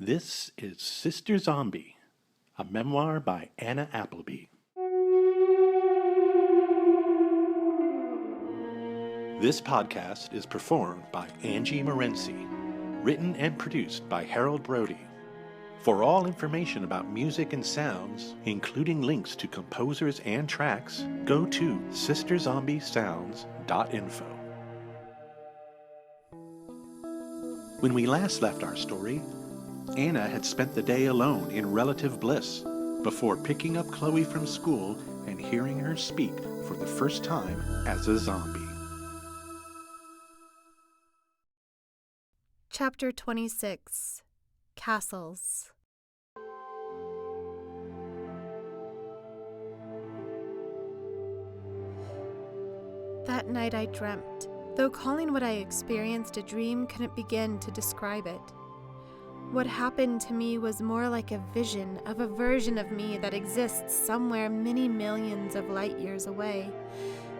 This is Sister Zombie, a memoir by Anna Appleby. This podcast is performed by Angie Morency, written and produced by Harold Brody. For all information about music and sounds, including links to composers and tracks, go to sisterzombiessounds.info. When we last left our story, Anna had spent the day alone in relative bliss before picking up Chloe from school and hearing her speak for the first time as a zombie. Chapter 26, Castles. That night I dreamt, though calling what I experienced a dream couldn't begin to describe it. What happened to me was more like a vision of a version of me that exists somewhere many millions of light years away.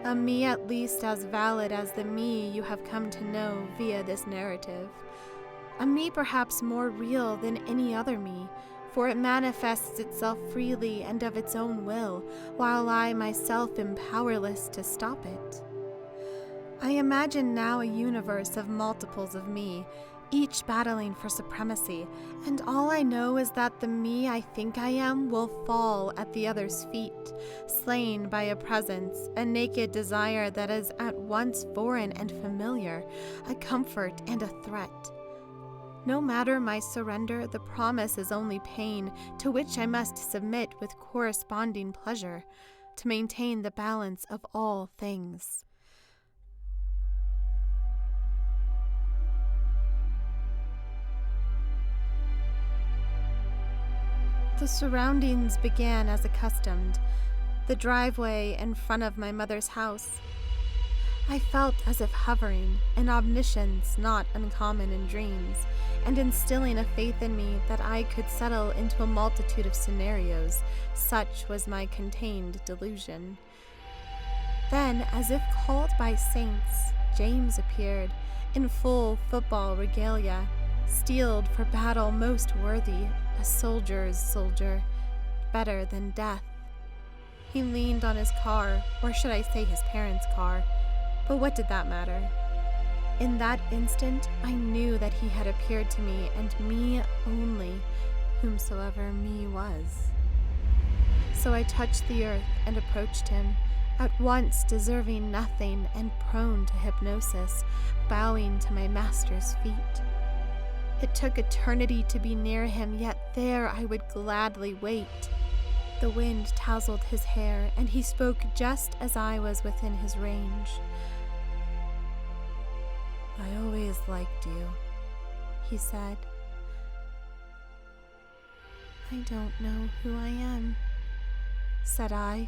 A me at least as valid as the me you have come to know via this narrative. A me perhaps more real than any other me, for it manifests itself freely and of its own will, while I myself am powerless to stop it. I imagine now a universe of multiples of me, each battling for supremacy, and all I know is that the me I think I am will fall at the other's feet, slain by a presence, a naked desire that is at once foreign and familiar, a comfort and a threat. No matter my surrender, the promise is only pain, to which I must submit with corresponding pleasure, to maintain the balance of all things. The surroundings began as accustomed, the driveway in front of my mother's house. I felt as if hovering, an omniscience not uncommon in dreams, and instilling a faith in me that I could settle into a multitude of scenarios, such was my contained delusion. Then, as if called by saints, James appeared, in full football regalia, steeled for battle most worthy, a soldier's soldier, better than death. He leaned on his car, or should I say his parents' car, but what did that matter? In that instant, I knew that he had appeared to me, and me only, whomsoever me was. So I touched the earth and approached him, at once deserving nothing and prone to hypnosis, bowing to my master's feet. It took eternity to be near him, yet there I would gladly wait. The wind tousled his hair, and he spoke just as I was within his range. "I always liked you," he said. "I don't know who I am," said I.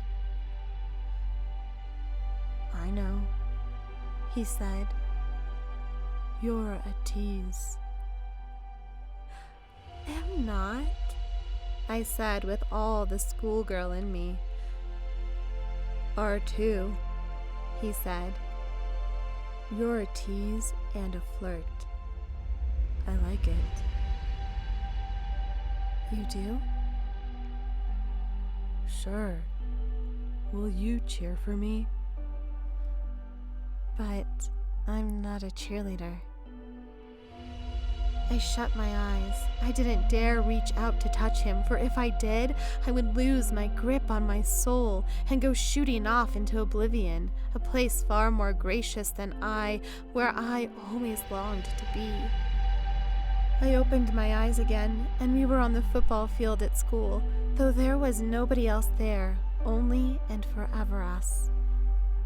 "I know," he said. "You're a tease." "Am not," I said with all the schoolgirl in me. "Are too," he said. "You're a tease and a flirt. I like it." "You do?" "Sure. Will you cheer for me?" "But I'm not a cheerleader." I shut my eyes. I didn't dare reach out to touch him, for if I did, I would lose my grip on my soul and go shooting off into oblivion, a place far more gracious than I, where I always longed to be. I opened my eyes again, and we were on the football field at school, though there was nobody else there, only and forever us.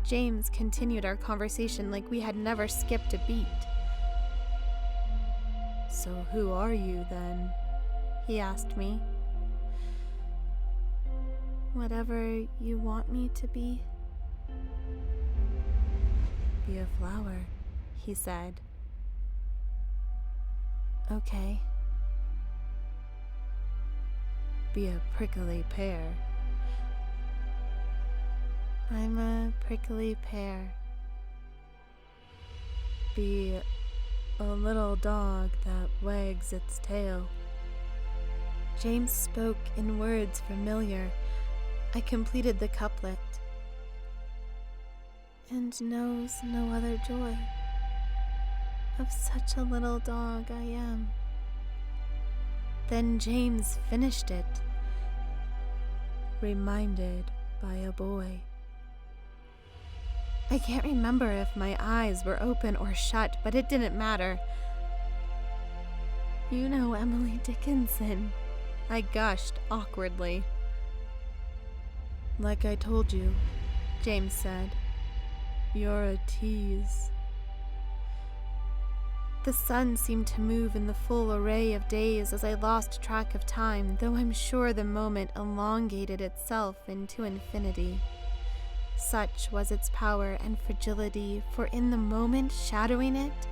James continued our conversation like we had never skipped a beat. "So who are you, then?" he asked me. "Whatever you want me to be." "Be a flower," he said. "Okay." "Be a prickly pear." "I'm a prickly pear." "Be a little dog that wags its tail." James spoke in words familiar. I completed the couplet. And knows no other joy. Of such a little dog I am. Then James finished it. Reminded by a boy. I can't remember if my eyes were open or shut, but it didn't matter. You know Emily Dickinson, I gushed awkwardly. Like I told you, James said, you're a tease. The sun seemed to move in the full array of days as I lost track of time, though I'm sure the moment elongated itself into infinity. Such was its power and fragility, for in the moment shadowing it,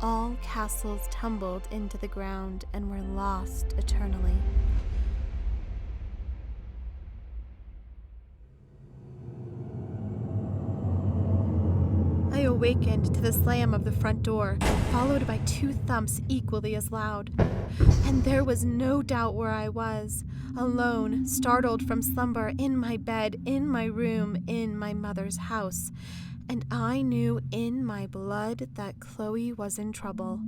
all castles tumbled into the ground and were lost eternally. I awakened to the slam of the front door, followed by 2 thumps equally as loud. And there was no doubt where I was, alone, startled from slumber, in my bed, in my room, in my mother's house. And I knew in my blood that Chloe was in trouble.